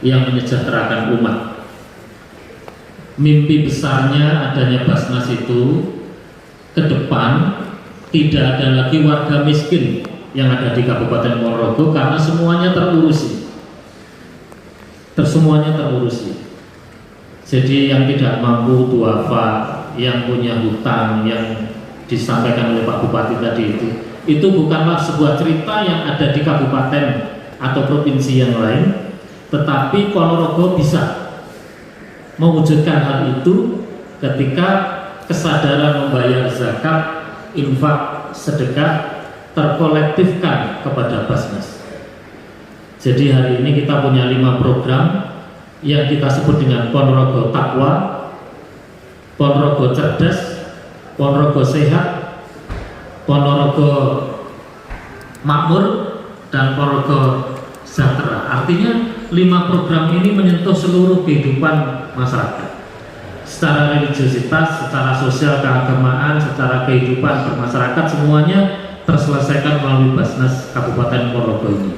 yang menyejahterakan umat. Mimpi besarnya adanya Basnas itu ke depan tidak ada lagi warga miskin yang ada di Kabupaten Ponorogo karena semuanya terurusi. Jadi yang tidak mampu duafa, yang punya hutang, yang disampaikan oleh Pak Bupati tadi itu bukanlah sebuah cerita yang ada di kabupaten atau provinsi yang lain, tetapi Ponorogo bisa mewujudkan hal itu ketika kesadaran membayar zakat, infak, sedekah terkolektifkan kepada Basnas. Jadi hari ini kita punya 5 program yang kita sebut dengan Ponorogo Takwa, Ponorogo Cerdas, Ponorogo Sehat, Ponorogo Makmur, dan Ponorogo Sejahtera. Artinya 5 program ini menyentuh seluruh kehidupan masyarakat secara religiositas, secara sosial keagamaan, secara kehidupan bermasyarakat, semuanya terselesaikan melalui Basnas Kabupaten Ponorogo ini.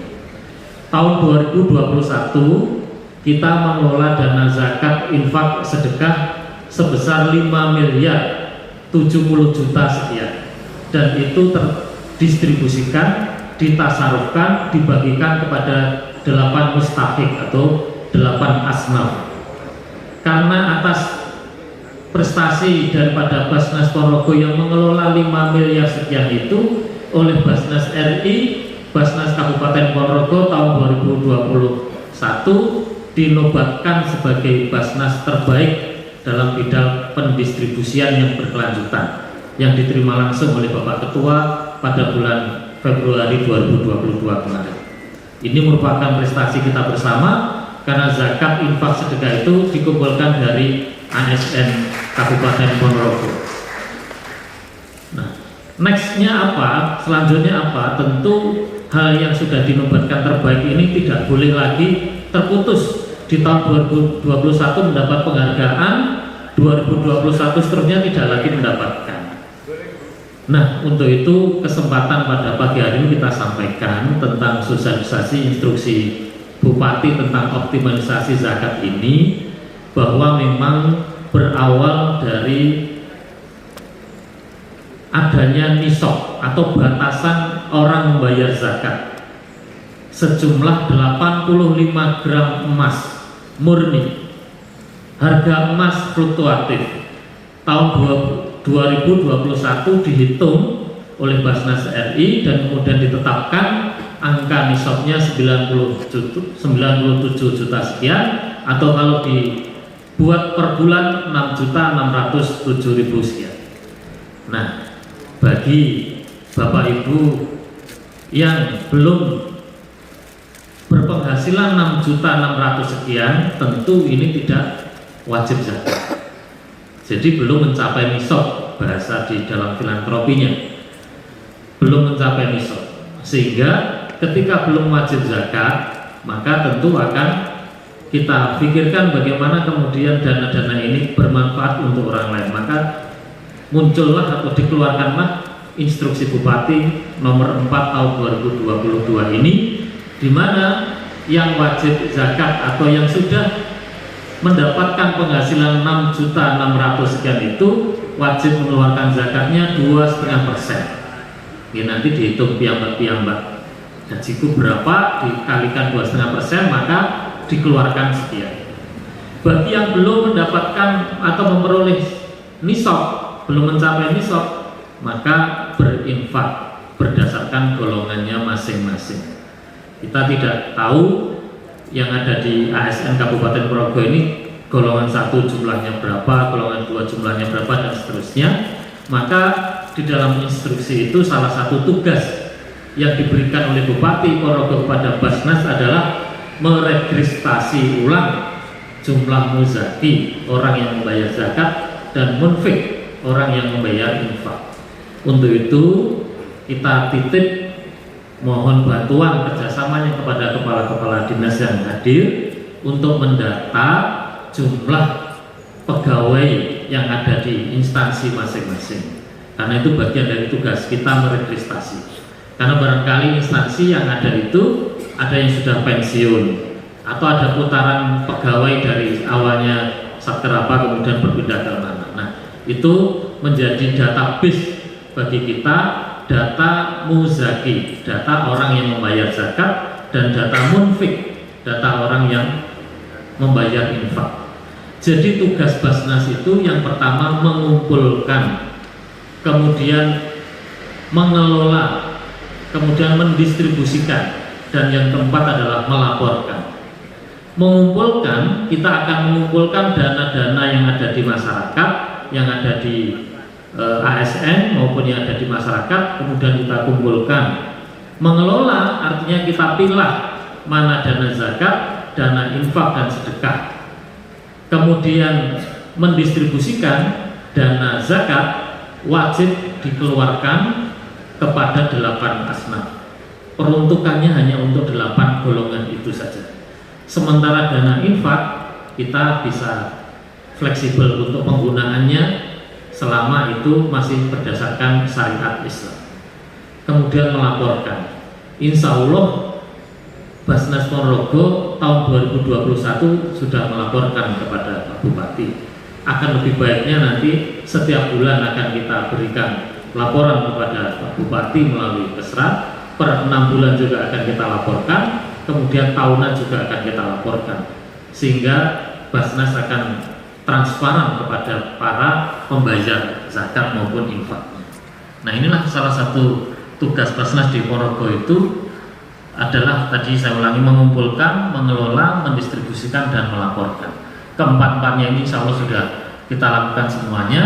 Tahun 2021 kita mengelola dana zakat, infak, sedekah sebesar 5 miliar 70 juta sekian, dan itu terdistribusikan, ditasarufkan, dibagikan kepada 8 mustahik atau 8 asnaf. Karena atas prestasi daripada Basnas Ponorogo yang mengelola 5 miliar sekian itu, oleh Basnas RI, Basnas Kabupaten Ponorogo tahun 2021 dinobatkan sebagai Basnas terbaik dalam bidang pendistribusian yang berkelanjutan, yang diterima langsung oleh Bapak Ketua pada bulan Februari 2022 kemarin. Ini merupakan prestasi kita bersama karena zakat, infak, sedekah itu dikumpulkan dari ASN Kabupaten Ponorogo. Nah, nextnya apa? Selanjutnya apa? Tentu hal yang sudah dinobatkan terbaik ini tidak boleh lagi terputus. Di tahun 2021 mendapat penghargaan, 2021 seterusnya tidak lagi mendapatkan. Nah, untuk itu kesempatan pada pagi hari ini kita sampaikan tentang sosialisasi instruksi Bupati tentang optimalisasi zakat ini, bahwa memang berawal dari adanya nisab atau batasan orang membayar zakat sejumlah 85 gram emas murni. Harga emas fluktuatif tahun 2021 dihitung oleh Basnas RI dan kemudian ditetapkan angka nisabnya 97 juta sekian, atau kalau dibuat per bulan 6.607.000 sekian. Nah, bagi Bapak Ibu yang belum berpenghasilan 6.600.000 sekian, tentu ini tidak wajib zakat. Jadi belum mencapai nisab, bahasa di dalam filantropinya, belum mencapai nisab, sehingga ketika belum wajib zakat, maka tentu akan kita pikirkan bagaimana kemudian dana-dana ini bermanfaat untuk orang lain. Maka muncullah atau dikeluarkanlah instruksi Bupati nomor 4 tahun 2022 ini, di mana yang wajib zakat atau yang sudah mendapatkan penghasilan 6.600.000 sekian itu wajib mengeluarkan zakatnya 2,5%. Ya, nanti dihitung piyambak gajiku berapa dikalikan 2,5%, maka dikeluarkan sekian. Bagi yang belum mendapatkan atau memperoleh nisab, belum mencapai nisab, maka berinfak berdasarkan golongannya masing-masing. Kita tidak tahu yang ada di ASN Kabupaten Ponorogo ini golongan 1 jumlahnya berapa, golongan 2 jumlahnya berapa, dan seterusnya. Maka di dalam instruksi itu salah satu tugas yang diberikan oleh Bupati Ponorogo kepada Basnas adalah meregistrasi ulang jumlah muzaki, orang yang membayar zakat, dan munfik, orang yang membayar infak. Untuk itu kita titip mohon bantuan kerjasamanya kepada kepala-kepala dinas yang hadir untuk mendata jumlah pegawai yang ada di instansi masing-masing, karena itu bagian dari tugas kita meregistrasi. Karena barangkali instansi yang ada itu ada yang sudah pensiun, atau ada putaran pegawai dari awalnya satker apa kemudian berpindah ke mana. Nah, itu menjadi database bagi kita, data muzaki, data orang yang membayar zakat, dan data munfik, data orang yang membayar infak. Jadi tugas Basnas itu yang pertama mengumpulkan, kemudian mengelola, kemudian mendistribusikan, dan yang keempat adalah melaporkan. Mengumpulkan, kita akan mengumpulkan dana-dana yang ada di masyarakat, yang ada di ASN maupun yang ada di masyarakat, kemudian kita kumpulkan. Mengelola artinya kita pilih mana dana zakat, dana infak dan sedekah. Kemudian mendistribusikan dana zakat wajib dikeluarkan kepada 8 asnaf. Peruntukannya hanya untuk 8 golongan itu saja. Sementara dana infak kita bisa fleksibel untuk penggunaannya selama itu masih berdasarkan syariat Islam. Kemudian melaporkan. Insya Allah Basnas Ponorogo tahun 2021 sudah melaporkan kepada Pak Bupati. Akan lebih baiknya nanti setiap bulan akan kita berikan laporan kepada Pak Bupati melalui Kesra. Per 6 bulan juga akan kita laporkan, kemudian tahunan juga akan kita laporkan, sehingga Basnas akan transparan kepada para pembayar zakat maupun infak. Nah, inilah salah satu tugas Basnas di Ponorogo itu adalah tadi saya ulangi, mengumpulkan, mengelola, mendistribusikan, dan melaporkan. Keempat-empatnya ini insya Allah sudah kita lakukan semuanya,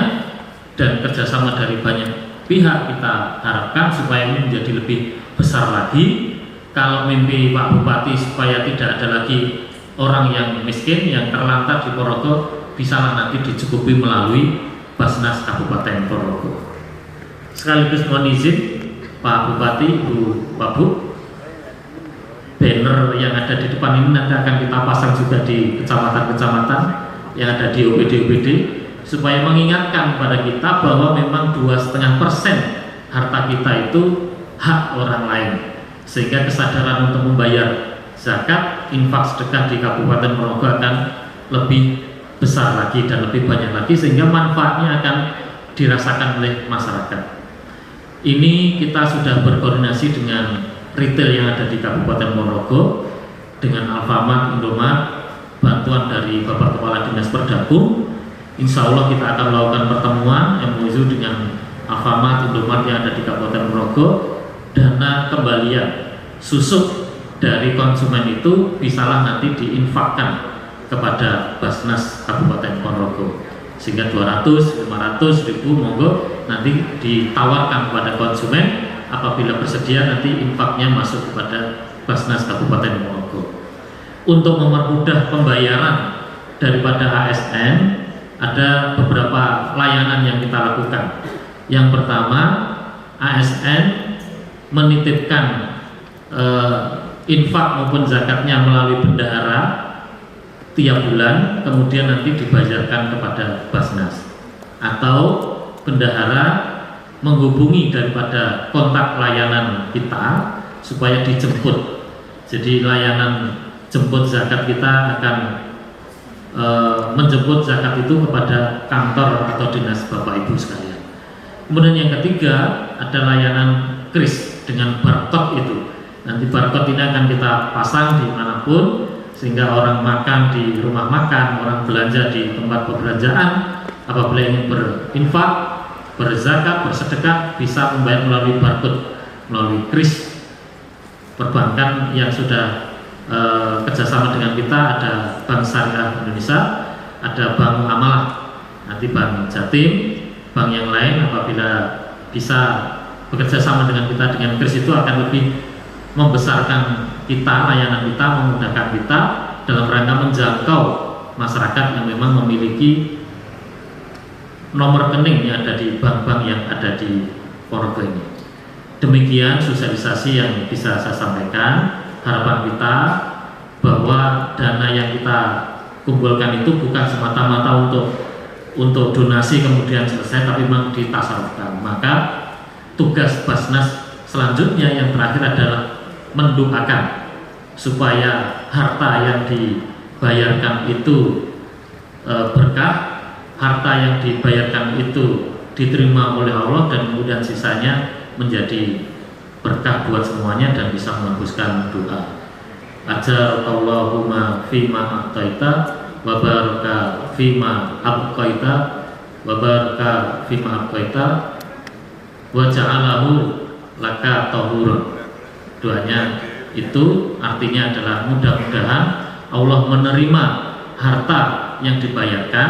dan kerjasama dari banyak pihak kita harapkan supaya ini menjadi lebih besar lagi. Kalau mimpi Pak Bupati supaya tidak ada lagi orang yang miskin, yang terlantar di Ponorogo, bisalah nanti dicukupi melalui Basnas Kabupaten Ponorogo. Sekaligus mohon izin Pak Bupati, Bu Wabuk, banner yang ada di depan ini nanti akan kita pasang juga di kecamatan-kecamatan yang ada di OPD-OPD, supaya mengingatkan kepada kita bahwa memang 2,5% harta kita itu hak orang lain, sehingga kesadaran untuk membayar zakat, infak, sedekah di Kabupaten Ponorogo akan lebih besar lagi dan lebih banyak lagi, sehingga manfaatnya akan dirasakan oleh masyarakat. Ini kita sudah berkoordinasi dengan retail yang ada di Kabupaten Ponorogo, dengan Alfamart, Indomart, bantuan dari Bapak Kepala Dinas Perdagung. Insya Allah kita akan melakukan pertemuan MOU dengan Alfamart, Indomart yang ada di Kabupaten Ponorogo. Dana kembalian susuk dari konsumen itu bisalah nanti diinfakkan kepada Basnas Kabupaten Ponorogo, sehingga 200, 500, 1000 monggo nanti ditawarkan kepada konsumen. Apabila bersedia nanti infaknya masuk kepada Basnas Kabupaten Ponorogo. Untuk mempermudah pembayaran daripada ASN, ada beberapa layanan yang kita lakukan. Yang pertama, ASN menitipkan infak maupun zakatnya melalui bendahara tiap bulan, kemudian nanti dibayarkan kepada Basnas, atau bendahara menghubungi daripada kontak layanan kita supaya dijemput. Jadi layanan jemput zakat kita akan menjemput zakat itu kepada kantor atau dinas Bapak Ibu sekalian. Kemudian yang ketiga ada layanan kris dengan barcode itu. Nanti barcode ini akan kita pasang di manapun, sehingga orang makan di rumah makan, orang belanja di tempat perbelanjaan, apabila ingin berinfak, berzakat, bersedekah, bisa membayar melalui barcode, melalui kris perbankan yang sudah kerjasama dengan kita. Ada Bank Syariah Indonesia, ada Bank Amalah, nanti Bank Jatim, bank yang lain apabila bisa bekerja sama dengan kita dengan kris itu akan lebih membesarkan kita, layanan kita, memudahkan kita dalam rangka menjangkau masyarakat yang memang memiliki nomor rekening yang ada di bank-bank yang ada di Ponorogo ini. Demikian sosialisasi yang bisa saya sampaikan. Harapan kita bahwa dana yang kita kumpulkan itu bukan semata-mata untuk donasi kemudian selesai, tapi memang ditasarufkan. Maka tugas Basnas selanjutnya yang terakhir adalah mendoakan supaya harta yang dibayarkan itu berkah, harta yang dibayarkan itu diterima oleh Allah, dan kemudian sisanya menjadi berkah buat semuanya dan bisa menghembuskan doa. Ajarallahumma fima a'taita wa baraka fima abqaita wa baraka fima abqaita wa ja'alahu laka tahurun. Doanya itu artinya adalah mudah-mudahan Allah menerima harta yang dibayarkan,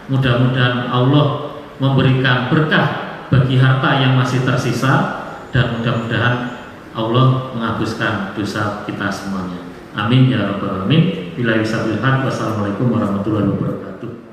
mudah-mudahan Allah memberikan berkah bagi harta yang masih tersisa, dan mudah-mudahan Allah menghapuskan dosa kita semuanya. Amin ya rabbal alamin. Billahi taufiq. Wassalamualaikum warahmatullahi wabarakatuh.